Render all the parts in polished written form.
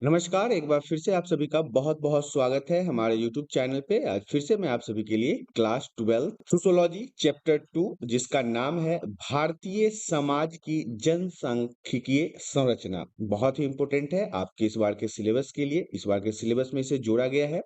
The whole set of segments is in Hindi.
नमस्कार, एक बार फिर से आप सभी का बहुत-बहुत स्वागत है हमारे यूट्यूब चैनल पे। आज फिर से मैं आप सभी के लिए क्लास 12 सोशियोलॉजी चैप्टर 2 जिसका नाम है भारतीय समाज की जनसांख्यिकीय संरचना। बहुत ही इम्पोर्टेंट है आपके इस बार के सिलेबस के लिए, इस बार के सिलेबस में इसे जोड़ा गया है।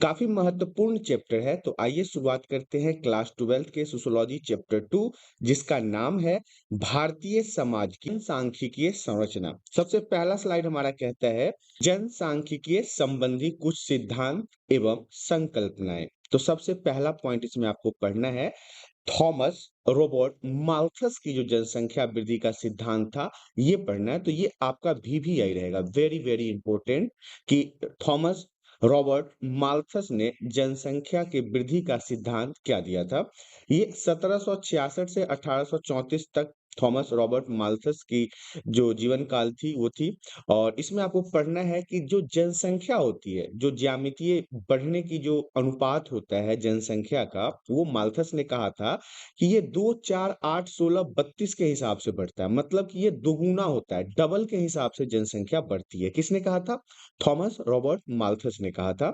काफ़ी महत्वपूर्ण चैप्टर है, तो आइए शुरुआत करते हैं क्लास 12 के सोशियोलॉजी चैप्टर 2 जिसका नाम है भारतीय समाज की जनसांख्यिकीय संरचना। सबसे पहला स्लाइड हमारा कहता है जनसांख्यिकीय संबंधी कुछ सिद्धांत एवं संकल्पनाएं। तो सबसे पहला पॉइंट इसमें आपको पढ़ना है थॉमस रॉबर्ट माल्थस की जो जनसंख्या वृद्धि का सिद्धांत था ये पढ़ना है। तो ये आपका VVI रहेगा, वेरी वेरी इंपॉर्टेंट कि थॉमस रॉबर्ट माल्थस ने जनसंख्या के वृद्धि का सिद्धांत क्या दिया था। ये 1766 से 1834 तक थॉमस रॉबर्ट माल्थस की जो जीवन काल थी वो थी। और इसमें आपको पढ़ना है कि जो जनसंख्या होती है, जो ज्यामितीय बढ़ने की जो अनुपात होता है जनसंख्या का, वो माल्थस ने कहा था कि ये 2, 4, 8, 16, 32 के हिसाब से बढ़ता है। मतलब कि ये दोगुना होता है, डबल के हिसाब से जनसंख्या बढ़ती है। किसने कहा था? थॉमस रॉबर्ट माल्थस ने कहा था।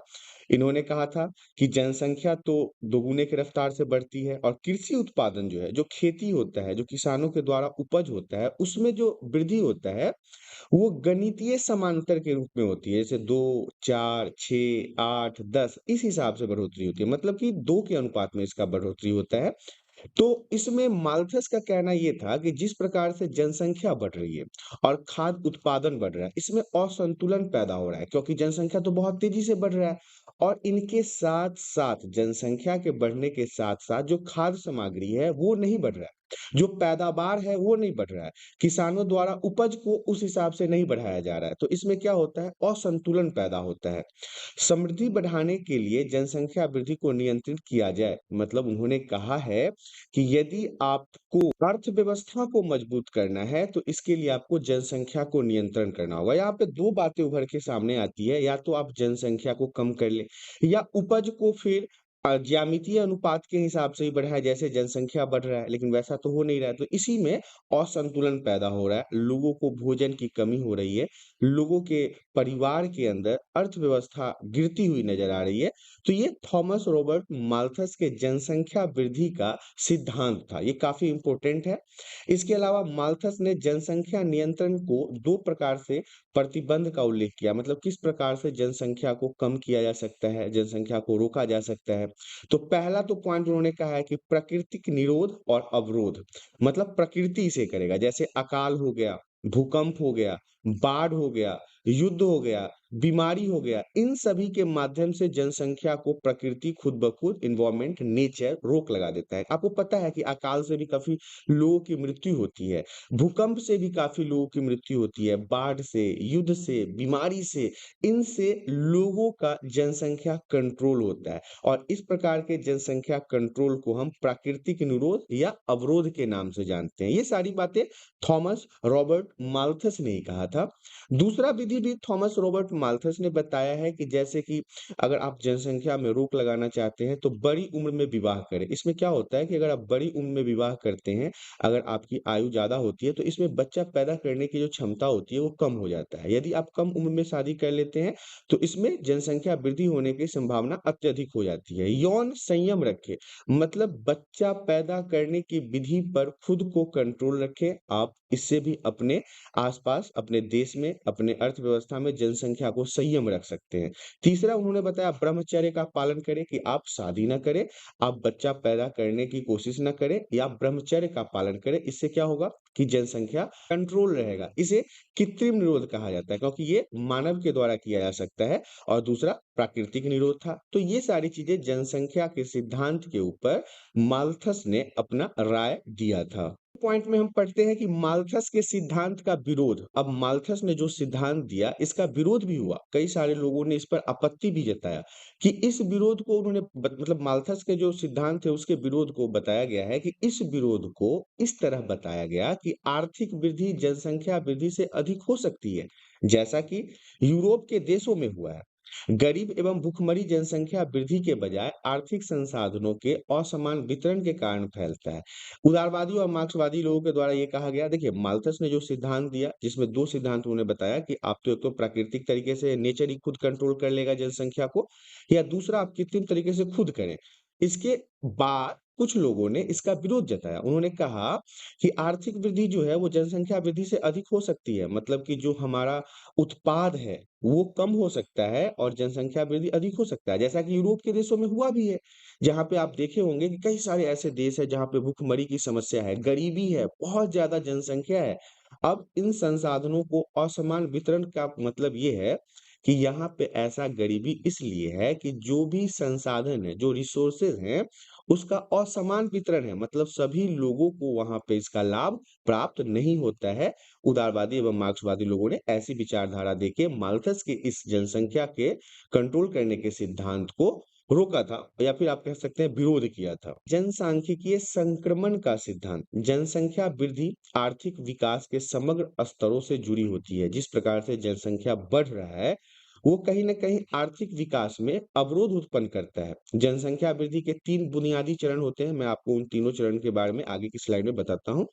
इन्होंने कहा था कि जनसंख्या तो दोगुने की रफ्तार से बढ़ती है और कृषि उत्पादन जो है, जो खेती होता है, जो किसानों के द्वारा उपज होता है, उसमें जो वृद्धि होता है वो गणितीय समांतर के रूप में होती है। जैसे 2, 4, 6, 8, 10 इस हिसाब से बढ़ोतरी होती है। मतलब कि 2 के अनुपात में इसका बढ़ोतरी होता है। तो इसमें माल्थस का कहना ये था कि जिस प्रकार से जनसंख्या बढ़ रही है और खाद्य उत्पादन बढ़ रहा है, इसमें असंतुलन पैदा हो रहा है क्योंकि जनसंख्या तो बहुत तेजी से बढ़ रहा है और इनके साथ-साथ जनसंख्या के बढ़ने के साथ-साथ जो खाद्य सामग्री है वो नहीं बढ़ रहा है। जो पैदावार है वो नहीं बढ़ रहा है। किसानों द्वारा उपज को उस हिसाब से नहीं बढ़ाया जा रहा है। तो इसमें क्या होता है? असंतुलन पैदा होता है। समृद्धि बढ़ाने के लिए जनसंख्या वृद्धि को नियंत्रित किया जाए। मतलब उन्होंने कहा है कि यदि आपको अर्थव्यवस्था को मजबूत करना है तो इसके लिए आपको जनसंख्या को नियंत्रण करना होगा। यहाँ पे 2 बातें उभर के सामने आती है, या तो आप जनसंख्या को कम कर लें या उपज को फिर ज्यामितीय अनुपात के हिसाब से ही बढ़ाएँ, जैसे जनसंख्या बढ़ रहा है, लेकिन वैसा तो हो नहीं रहा है। तो इसी में असंतुलन पैदा हो रहा है, लोगों को भोजन की कमी हो रही है, लोगों के परिवार के अंदर अर्थव्यवस्था गिरती हुई नज़र आ रही है। तो ये थॉमस रॉबर्ट माल्थस के जनसंख्या वृद्धि का सिद्धांत था, ये काफ़ी इम्पोर्टेंट है। इसके अलावा माल्थस ने जनसंख्या नियंत्रण को 2 प्रकार से प्रतिबंध का उल्लेख किया। मतलब किस प्रकार से जनसंख्या को कम किया जा सकता है, जनसंख्या को रोका जा सकता है। तो पहला तो पॉइंट उन्होंने कहा है कि प्राकृतिक निरोध और अवरोध। मतलब प्रकृति से करेगा, जैसे अकाल हो गया, भूकंप हो गया, बाढ़ हो गया, युद्ध हो गया, बीमारी हो गया, इन सभी के माध्यम से जनसंख्या को प्रकृति खुद ब खुद एनवायरनमेंट नेचर रोक लगा देता है। आपको पता है कि अकाल से भी काफ़ी लोगों की मृत्यु होती है, भूकंप से भी काफ़ी लोगों की मृत्यु होती है, बाढ़ से, युद्ध से, बीमारी से, इनसे लोगों का जनसंख्या कंट्रोल होता है और इस प्रकार के जनसंख्या कंट्रोल को हम प्राकृतिक निरोध या अवरोध के नाम से जानते हैं। ये सारी बातें थॉमस रॉबर्ट माल्थस ने ही कहा था। दूसरा विधि भी थॉमस रॉबर्ट माल्थस ने बताया है कि जैसे कि अगर आप जनसंख्या में रोक लगाना चाहते हैं तो बड़ी उम्र में विवाह करें। इसमें क्या होता है कि अगर आप बड़ी उम्र में विवाह करते हैं, अगर आपकी आयु ज़्यादा होती है तो इसमें बच्चा पैदा करने की जो क्षमता होती है वो कम हो जाता है। यदि आप कम उम्र में शादी कर लेते हैं तो इसमें जनसंख्या वृद्धि होने की संभावना अत्यधिक हो जाती है। यौन संयम रखें, मतलब बच्चा पैदा करने की विधि पर खुद को कंट्रोल रखें। आप इससे भी अपने आस-पास, अपने देश में, अपने अर्थव्यवस्था में जनसंख्या को संयम रख सकते हैं। तीसरा उन्होंने बताया ब्रह्मचर्य का पालन करें कि आप शादी ना करें, आप बच्चा पैदा करने की कोशिश ना करें या ब्रह्मचर्य का पालन करें। इससे क्या होगा कि जनसंख्या कंट्रोल रहेगा। इसे कृत्रिम निरोध कहा जाता है क्योंकि ये मानव के द्वारा किया जा सकता है और दूसरा प्राकृतिक निरोध था। तो ये सारी चीज़ें जनसंख्या के सिद्धांत के ऊपर माल्थस ने अपना राय दिया था। पॉइंट में हम पढ़ते हैं कि माल्थस के सिद्धांत का विरोध। अब माल्थस ने जो सिद्धांत दिया इसका विरोध भी हुआ। कई सारे लोगों ने इस पर आपत्ति भी जताया कि इस विरोध को उन्होंने मतलब माल्थस के जो सिद्धांत थे उसके विरोध को बताया गया है कि इस विरोध को इस तरह बताया गया कि आर्थिक वृद्धि जनसंख्या वृद्धि से अधिक हो सकती है, जैसा कि यूरोप के देशों में हुआ है। गरीब एवं भूखमरी जनसंख्या वृद्धि के बजाय आर्थिक संसाधनों के असमान वितरण के कारण फैलता है। उदारवादी और मार्क्सवादी लोगों के द्वारा ये कहा गया, देखिए माल्थस ने जो सिद्धांत दिया, जिसमें 2 सिद्धांत उन्होंने बताया कि आप तो एक तो प्राकृतिक तरीके से नेचर ही खुद कंट्रोल कर लेगा जनसंख्या को, या दूसरा आप कृत्रिम तरीके से खुद करें। इसके बाद कुछ लोगों ने इसका विरोध जताया। उन्होंने कहा कि आर्थिक वृद्धि जो है वो जनसंख्या वृद्धि से अधिक हो सकती है। मतलब कि जो हमारा उत्पाद है वो कम हो सकता है और जनसंख्या वृद्धि अधिक हो सकता है। जैसा कि यूरोप के देशों में हुआ भी है, जहाँ पे आप देखे होंगे कि कई सारे ऐसे देश हैं जहाँ पे भूखमरी की समस्या है, गरीबी है, बहुत ज़्यादा जनसंख्या है। अब इन संसाधनों को असमान वितरण का मतलब ये है कि यहाँ पे ऐसा गरीबी इसलिए है कि जो भी संसाधन है, जो रिसोर्सेज़ हैं, उसका असमान वितरण है। मतलब सभी लोगों को वहाँ पे इसका लाभ प्राप्त नहीं होता है। उदारवादी एवं मार्क्सवादी लोगों ने ऐसी विचारधारा देके माल्थस के इस जनसंख्या के कंट्रोल करने के सिद्धांत को रोका था, या फिर आप कह सकते हैं विरोध किया था। जनसांख्यिकीय संक्रमण का सिद्धांत, जनसंख्या वृद्धि आर्थिक विकास के समग्र स्तरों से जुड़ी होती है। जिस प्रकार से जनसंख्या बढ़ रहा है वो कहीं न कहीं आर्थिक विकास में अवरोध उत्पन्न करता है। जनसंख्या वृद्धि के 3 बुनियादी चरण होते हैं। मैं आपको उन तीनों चरण के बारे में आगे की स्लाइड में बताता हूँ।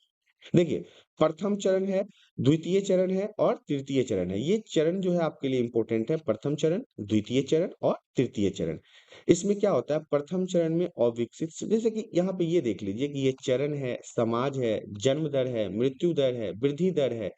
देखिए, प्रथम चरण है, द्वितीय चरण है और तृतीय चरण है। ये चरण जो है आपके लिए इम्पोर्टेंट है, प्रथम चरण, द्वितीय चरण और तृतीय चरण। इसमें क्या होता है, प्रथम चरण में अविकसित, जैसे कि यहाँ पे ये देख लीजिए कि ये चरण है, समाज है, जन्म दर है, मृत्यु दर है, वृद्धि दर है।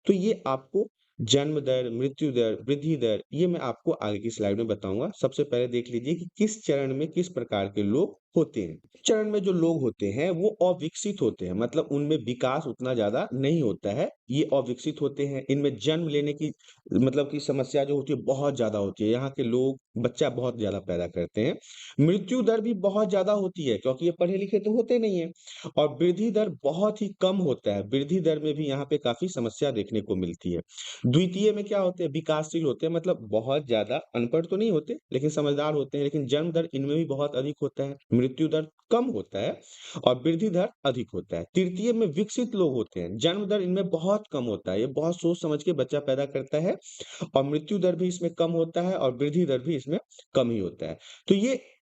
तो ये आपको जन्म दर, मृत्यु दर, वृद्धि दर, ये मैं आपको आगे की स्लाइड में बताऊँगा। सबसे पहले देख लीजिए कि किस चरण में किस प्रकार के लोग होते हैं। चरण में जो लोग होते हैं वो अविकसित होते हैं, मतलब उनमें विकास उतना ज़्यादा नहीं होता है, ये अविकसित होते हैं। इनमें जन्म लेने की मतलब की समस्या जो होती है बहुत ज़्यादा होती है। यहाँ के लोग बच्चा बहुत ज़्यादा पैदा करते हैं। मृत्यु दर भी बहुत ज़्यादा होती है क्योंकि ये पढ़े-लिखे तो होते नहीं हैं। और वृद्धि दर बहुत ही कम होता है। वृद्धि दर में भी यहाँ पे काफ़ी समस्या देखने को मिलती है। द्वितीय में क्या होते हैं, विकासशील होते हैं, मतलब बहुत ज़्यादा अनपढ़ तो नहीं होते, लेकिन समझदार होते हैं, लेकिन जन्म दर इनमें भी बहुत अधिक होता है। मृत्यु दर कम होता है और वृद्धि दर अधिक होता है। तृतीय में विकसित लोग होते हैं, जन्म दर इनमें बहुत कम होता है, ये बहुत सोच समझ के बच्चा पैदा करता है और मृत्यु दर भी इसमें कम होता है और वृद्धि दर भी इसमें कम ही होता है। तो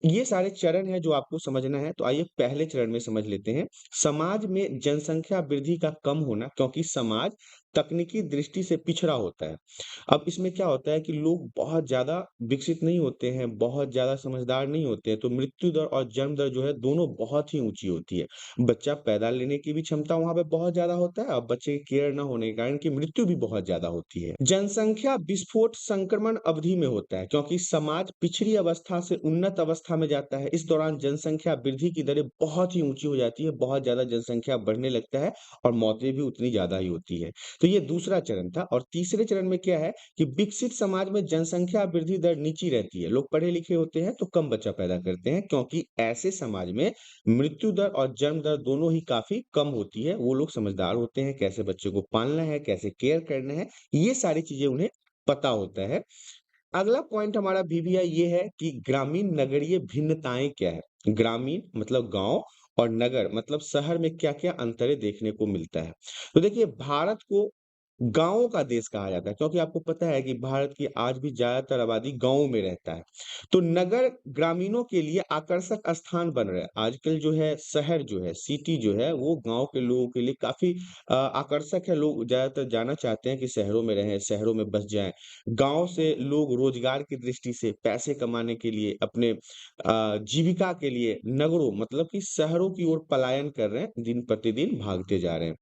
ये सारे चरण हैं जो आपको समझना है। तो आइए पहले चरण में समझ लेते हैं। समाज में जनसंख्या वृद्धि का कम होना, क्योंकि समाज तकनीकी दृष्टि से पिछड़ा होता है। अब इसमें क्या होता है कि लोग बहुत ज़्यादा विकसित नहीं होते हैं, बहुत ज़्यादा समझदार नहीं होते हैं, तो मृत्यु दर और जन्म दर जो है दोनों बहुत ही ऊँची होती है। बच्चा पैदा लेने की भी क्षमता वहाँ पे बहुत ज़्यादा होता है और बच्चे की केयर ना होने के कारण की मृत्यु भी बहुत ज़्यादा होती है। जनसंख्या विस्फोट संक्रमण अवधि में होता है क्योंकि समाज पिछड़ी अवस्था से उन्नत अवस्था में जाता है। इस दौरान जनसंख्या वृद्धि की दरें बहुत ही ऊँची हो जाती है, बहुत ज़्यादा जनसंख्या बढ़ने लगता है और मौतें भी उतनी ज़्यादा ही होती है। तो ये दूसरा चरण था और तीसरे चरण में क्या है कि विकसित समाज में जनसंख्या वृद्धि दर नीची रहती है। लोग पढ़े लिखे होते हैं तो कम बच्चा पैदा करते हैं क्योंकि ऐसे समाज में मृत्यु दर और जन्म दर दोनों ही काफ़ी कम होती है। वो लोग समझदार होते हैं, कैसे बच्चे को पालना है, कैसे केयर करना है, ये सारी चीज़ें उन्हें पता होता है। अगला पॉइंट हमारा बीबीआई ये है कि ग्रामीण नगरीय भिन्नताएँ क्या है? ग्रामीण मतलब गाँव और नगर मतलब शहर में क्या-क्या अंतरें देखने को मिलता है? तो देखिए भारत को गाँवों का देश कहा जाता है क्योंकि आपको पता है कि भारत की आज भी ज़्यादातर आबादी गाँव में रहता है। तो नगर ग्रामीणों के लिए आकर्षक स्थान बन रहा है। आजकल जो है शहर जो है, सिटी जो है वो गाँव के लोगों के लिए काफ़ी आकर्षक है। लोग ज़्यादातर जाना चाहते हैं कि शहरों में रहें, शहरों में बस जाएँ। गाँव से लोग रोजगार की दृष्टि से पैसे कमाने के लिए अपने जीविका के लिए नगरों मतलब कि शहरों की ओर पलायन कर रहे हैं, दिन-प्रतिदिन भागते जा रहे हैं।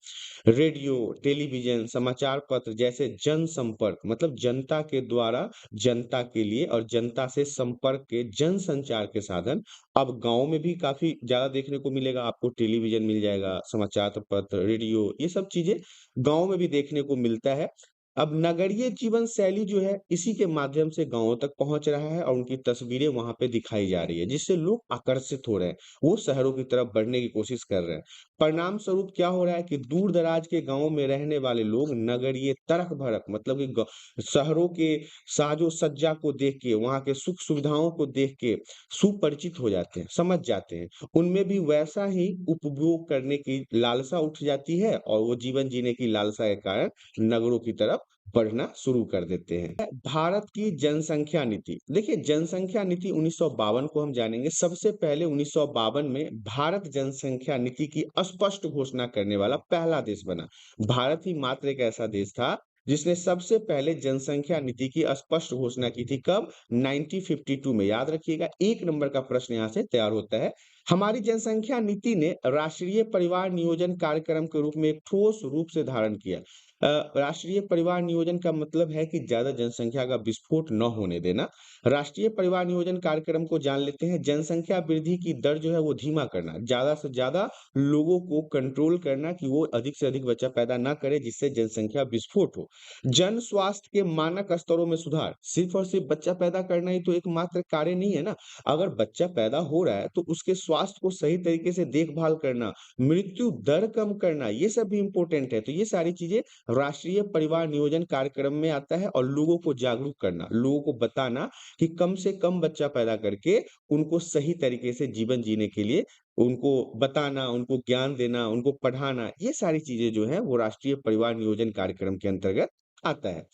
रेडियो, टेलीविज़न, समाचार पत्र जैसे जनसंपर्क मतलब जनता के द्वारा जनता के लिए और जनता से संपर्क के जनसंचार के साधन अब गाँव में भी काफ़ी ज़्यादा देखने को मिलेगा। आपको टेलीविज़न मिल जाएगा, समाचार पत्र, रेडियो ये सब चीज़ें गाँव में भी देखने को मिलता है। अब नगरीय जीवन शैली जो है इसी के माध्यम से गाँवों तक पहुँच रहा है और उनकी तस्वीरें वहाँ पे दिखाई जा रही है, जिससे लोग आकर्षित हो रहे हैं। वो शहरों की तरफ बढ़ने की कोशिश कर रहे हैं। परिणाम स्वरूप क्या हो रहा है कि दूर-दराज के गाँवों में रहने वाले लोग नगरीय तरक-भरक मतलब कि ग शहरों के साजो-सज्जा को देख के, वहाँ के सुख-सुविधाओं को देख के सुपरिचित हो जाते हैं, समझ जाते हैं। उनमें भी वैसा ही उपभोग करने की लालसा उठ जाती है और वो जीवन जीने की लालसा के कारण नगरों की तरफ पढ़ना शुरू कर देते हैं। भारत की जनसंख्या नीति। देखिए, जनसंख्या नीति 1952 को हम जानेंगे। सबसे पहले 1952 में भारत जनसंख्या नीति की स्पष्ट घोषणा करने वाला पहला देश बना। भारत ही मात्र एक ऐसा देश था जिसने सबसे पहले जनसंख्या नीति की स्पष्ट घोषणा की थी। कब? 1952 में। याद रखिएगा, 1 नंबर का प्रश्न यहाँ से तैयार होता है। हमारी जनसंख्या नीति ने राष्ट्रीय परिवार नियोजन कार्यक्रम के रूप में एक ठोस रूप से धारण किया। राष्ट्रीय परिवार नियोजन का मतलब है कि ज्यादा जनसंख्या का विस्फोट न होने देना। राष्ट्रीय परिवार नियोजन कार्यक्रम को जान लेते हैं। जनसंख्या वृद्धि की दर जो है वो धीमा करना, ज्यादा से ज्यादा लोगों को कंट्रोल करना कि वो अधिक से अधिक बच्चा पैदा ना करे जिससे जनसंख्या विस्फोट हो। जन स्वास्थ्य के मानक स्तरों में सुधार। सिर्फ और सिर्फ बच्चा पैदा करना ही तो एकमात्र कार्य नहीं है ना। अगर बच्चा पैदा हो रहा है तो उसके स्वास्थ्य को सही तरीके से देखभाल करना, मृत्यु दर कम करना, ये सब भी इम्पोर्टेंट है। तो ये सारी चीजें राष्ट्रीय परिवार नियोजन कार्यक्रम में आता है। और लोगों को जागरूक करना, लोगों को बताना कि कम से कम बच्चा पैदा करके उनको सही तरीके से जीवन जीने के लिए उनको बताना, उनको ज्ञान देना, उनको पढ़ाना, ये सारी चीजें जो है वो राष्ट्रीय परिवार नियोजन कार्यक्रम के अंतर्गत आता है।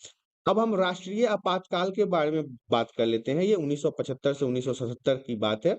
अब हम राष्ट्रीय आपातकाल के बारे में बात कर लेते हैं। ये 1975 से 1977 की बात है।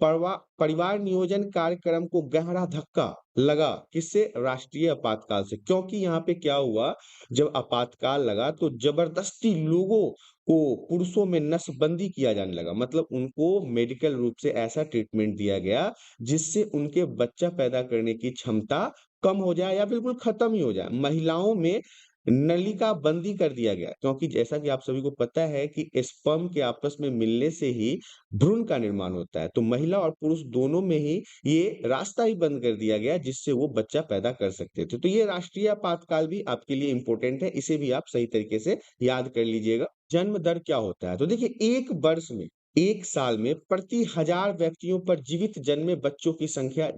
परिवार नियोजन कार्यक्रम को गहरा धक्का लगा। किससे? राष्ट्रीय आपातकाल से। क्योंकि यहाँ पे क्या हुआ, जब आपातकाल लगा तो जबरदस्ती लोगों को पुरुषों में नसबंदी किया जाने लगा। मतलब उनको मेडिकल रूप से ऐसा ट्रीटमेंट दिया गया जिससे उनके बच्चा पैदा करने की क्षमता कम हो जाए या बिल्कुल खत्म ही हो जाए। महिलाओं में नलिका बंदी कर दिया गया, क्योंकि जैसा कि आप सभी को पता है कि स्पर्म के आपस में मिलने से ही भ्रूण का निर्माण होता है। तो महिला और पुरुष दोनों में ही ये रास्ता ही बंद कर दिया गया जिससे वो बच्चा पैदा कर सकते थे। तो ये राष्ट्रीय आपातकाल भी आपके लिए इम्पोर्टेंट है, इसे भी आप सही तरीके से याद कर लीजिएगा। जन्म दर क्या होता है? तो देखिए, एक वर्ष में, एक साल में प्रति 1000 व्यक्तियों पर जीवित जन्मे बच्चों की संख्या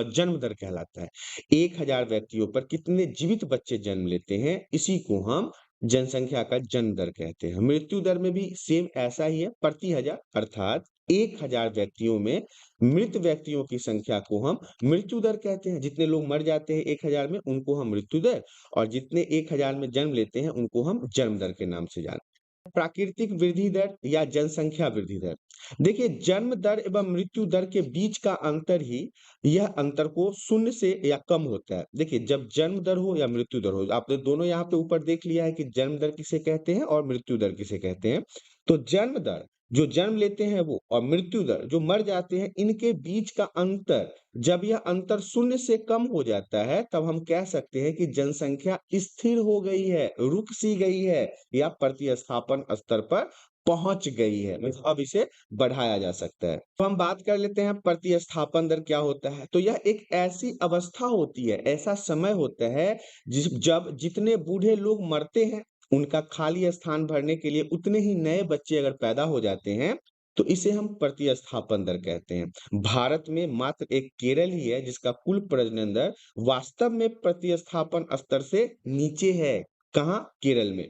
जन्म दर कहलाता है। 1000 व्यक्तियों पर कितने जीवित बच्चे जन्म लेते हैं, इसी को हम जनसंख्या का जन्म दर कहते हैं। मृत्यु दर में भी सेम ऐसा ही है, प्रति 1000, अर्थात 1000 व्यक्तियों में मृत व्यक्तियों की संख्या को हम मृत्यु दर कहते हैं। जितने लोग मर जाते हैं 1000 में, उनको हम मृत्यु दर, और जितने 1000 में जन्म लेते हैं उनको हम जन्म दर के नाम से जानते हैं। प्राकृतिक वृद्धि दर या जनसंख्या वृद्धि दर। देखिए, जन्म दर एवं मृत्यु दर के बीच का अंतर ही, यह अंतर को शून्य से या कम होता है। देखिए, जब जन्म दर हो या मृत्यु दर हो, आपने दोनों यहाँ पे ऊपर देख लिया है कि जन्म दर किसे कहते हैं और मृत्यु दर किसे कहते हैं। तो जन्म दर जो जन्म लेते हैं वो, और मृत्यु दर जो मर जाते हैं, इनके बीच का अंतर, जब यह अंतर शून्य से कम हो जाता है तब हम कह सकते हैं कि जनसंख्या स्थिर हो गई है, रुक सी गई है, या प्रतिस्थापन स्तर पर पहुंच गई है। मतलब अब इसे बढ़ाया जा सकता है। तो हम बात कर लेते हैं प्रतिस्थापन दर क्या होता है। तो यह एक ऐसी अवस्था होती है, ऐसा समय होता है जब जितने बूढ़े लोग मरते हैं, उनका खाली स्थान भरने के लिए उतने ही नए बच्चे अगर पैदा हो जाते हैं, तो इसे हम प्रतिस्थापन दर कहते हैं। भारत में मात्र एक केरल ही है जिसका कुल प्रजनन दर वास्तव में प्रतिस्थापन स्तर से नीचे है। कहाँ? केरल में।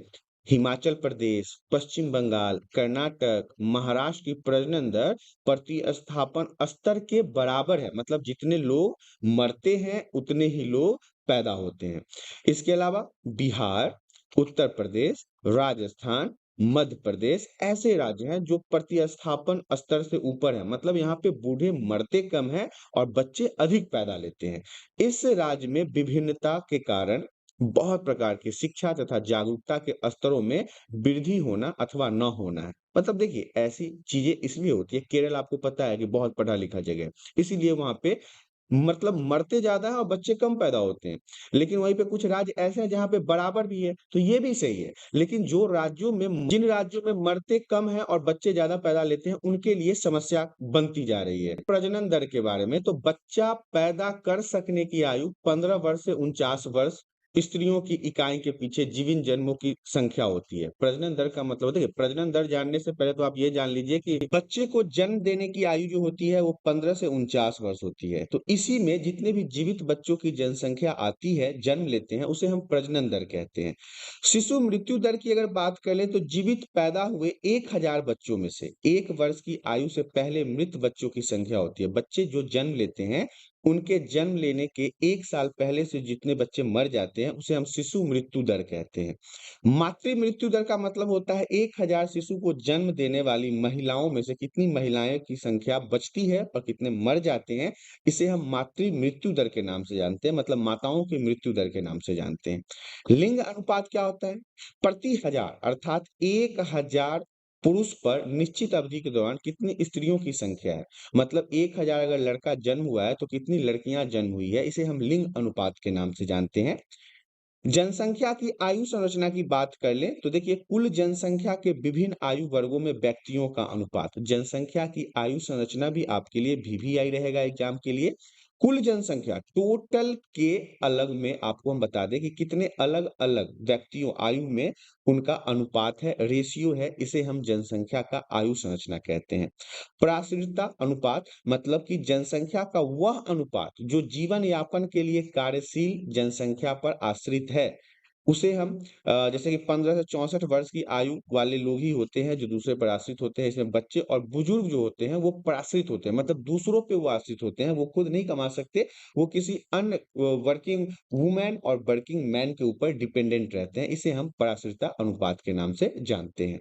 हिमाचल प्रदेश, पश्चिम बंगाल, कर्नाटक, महाराष्ट्र की प्रजनन दर प्रतिस्थापन स्तर के बराबर है। मतलब जितने लोग मरते हैं उतने ही लोग पैदा होते हैं। इसके अलावा बिहार, उत्तर प्रदेश, राजस्थान, मध्य प्रदेश ऐसे राज्य हैं जो प्रतिस्थापन स्तर से ऊपर है। मतलब यहाँ पे बूढ़े मरते कम हैं और बच्चे अधिक पैदा लेते हैं। इस राज्य में विभिन्नता के कारण बहुत प्रकार की शिक्षा तथा जागरूकता के स्तरों में वृद्धि होना अथवा न होना है। मतलब देखिए, ऐसी चीजें इसलिए होती है, केरल आपको पता है कि बहुत पढ़ा लिखा जगह है, इसीलिए वहां पे मतलब मरते ज्यादा है और बच्चे कम पैदा होते हैं। लेकिन वहीं पे कुछ राज्य ऐसे हैं जहाँ पे बराबर भी है, तो ये भी सही है। लेकिन जिन राज्यों में मरते कम है और बच्चे ज्यादा पैदा लेते हैं, उनके लिए समस्या बनती जा रही है। प्रजनन दर के बारे में, तो बच्चा पैदा कर सकने की आयु 15 वर्ष से 49 वर्ष स्त्रियों की इकाई के पीछे जीवित जन्मों की संख्या होती है। प्रजनन दर का मतलब, देखिए, प्रजनन दर जानने से पहले तो आप ये जान लीजिए कि बच्चे को जन्म देने की आयु जो होती है वो 15 से 49 वर्ष होती है। तो इसी में जितने भी जीवित बच्चों की जनसंख्या आती है, जन्म लेते हैं, उसे हम प्रजनन दर कहते हैं। शिशु मृत्यु दर की अगर बात कर ले, तो जीवित पैदा हुए 1000 बच्चों में से 1 वर्ष की आयु से पहले मृत बच्चों की संख्या होती है। बच्चे जो जन्म लेते हैं उनके जन्म लेने के 1 साल पहले से जितने बच्चे मर जाते हैं, उसे हम शिशु मृत्यु दर कहते हैं। मातृ मृत्यु दर का मतलब होता है 1000 शिशु को जन्म देने वाली महिलाओं में से कितनी महिलाएँ की संख्या बचती है और कितने मर जाते हैं, इसे हम मातृ मृत्यु दर के नाम से जानते हैं, मतलब माताओं की मृत्यु दर के नाम से जानते हैं। लिंग अनुपात क्या होता है? प्रति हजार अर्थात 1000 पुरुष पर निश्चित अवधि के दौरान कितनी स्त्रियों की संख्या है। मतलब 1000 अगर लड़का जन्म हुआ है तो कितनी लड़कियां जन्म हुई है, इसे हम लिंग अनुपात के नाम से जानते हैं। जनसंख्या की आयु संरचना की बात कर लें तो देखिए कुल जनसंख्या के विभिन्न आयु वर्गों में व्यक्तियों का अनुपात, जनसंख्या की आयु संरचना भी आपके लिए वीवीआई रहेगा एग्जाम के लिए। कुल जनसंख्या टोटल के अलग में आपको हम बता दें कि कितने अलग अलग व्यक्तियों आयु में उनका अनुपात है, रेशियो है, इसे हम जनसंख्या का आयु संरचना कहते हैं। प्राश्रिता अनुपात मतलब कि जनसंख्या का वह अनुपात जो जीवन यापन के लिए कार्यशील जनसंख्या पर आश्रित है, उसे हम जैसे कि 15 से 64 वर्ष की आयु वाले लोग ही होते हैं जो दूसरे पर आश्रित होते हैं। इसमें बच्चे और बुजुर्ग जो होते हैं वो पराश्रित होते हैं, मतलब दूसरों पे वो आश्रित होते हैं, वो खुद नहीं कमा सकते, वो किसी अन्य वर्किंग वुमन और वर्किंग मैन के ऊपर डिपेंडेंट रहते हैं। इसे हम पराश्रिता अनुपात के नाम से जानते हैं।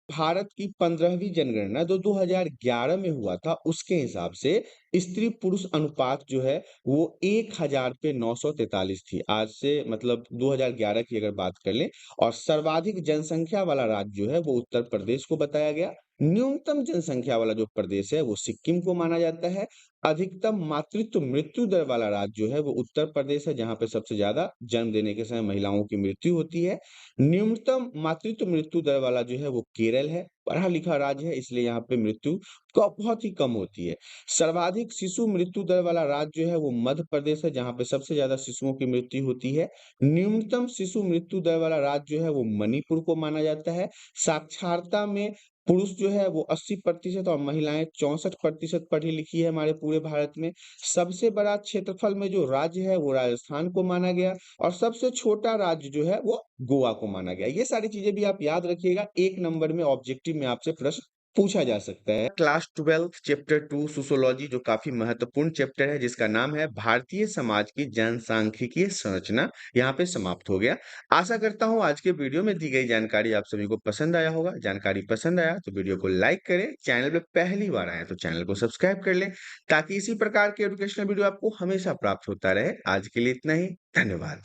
भारत की 15वीं जनगणना जो 2011 में हुआ था, उसके हिसाब से स्त्री-पुरुष अनुपात जो है, वो 1000 पे 943 थी। आज से मतलब 2011 की अगर बात कर लें और सर्वाधिक जनसंख्या वाला राज्य जो है, वो उत्तर प्रदेश को बताया गया। न्यूनतम जनसंख्या वाला जो प्रदेश है, वो सिक्किम को माना जाता है। अधिकतम मातृत्व मृत्यु दर वाला राज्य जो है, वो उत्तर प्रदेश है, जहाँ पे सबसे ज़्यादा जन्म देने के समय महिलाओं की मृत्यु होती है। न्यूनतम मातृत्व मृत्यु दर वाला जो है वो केरल है, पढ़ा-लिखा राज्य है इसलिए यहाँ पे मृत्यु बहुत ही कम होती है। सर्वाधिक शिशु मृत्यु दर वाला राज्य जो है वो मध्य प्रदेश है जहाँ पे सबसे ज़्यादा शिशुओं की मृत्यु होती है। न्यूनतम शिशु मृत्यु दर वाला राज्य जो है वो मणिपुर को माना जाता है। साक्षरता में पुरुष जो है वो 80% और महिलाएँ 64% पढ़ी-लिखी है हमारे पूरे भारत में। सबसे बड़ा क्षेत्रफल में जो राज्य है वो राजस्थान को माना गया और सबसे छोटा राज्य जो है वो गोवा को माना गया। ये सारी चीज़ें भी आप याद रखिएगा, 1 नंबर में ऑब्जेक्टिव में आपसे प्रश्न पूछा जा सकता है। क्लास 12 चैप्टर 2 सोशियोलॉजी जो काफ़ी महत्वपूर्ण चैप्टर है जिसका नाम है भारतीय समाज की जनसांख्यिकीय संरचना, यहाँ पे समाप्त हो गया। आशा करता हूँ आज के वीडियो में दी गई जानकारी आप सभी को पसंद आया होगा। जानकारी पसंद आया तो वीडियो को लाइक करें, चैनल पे पहली बार आए हैं तो चैनल को सब्सक्राइब कर लें ताकि इसी प्रकार के एजुकेशनल वीडियो आपको हमेशा प्राप्त होता रहे। आज के लिए इतना ही, धन्यवाद।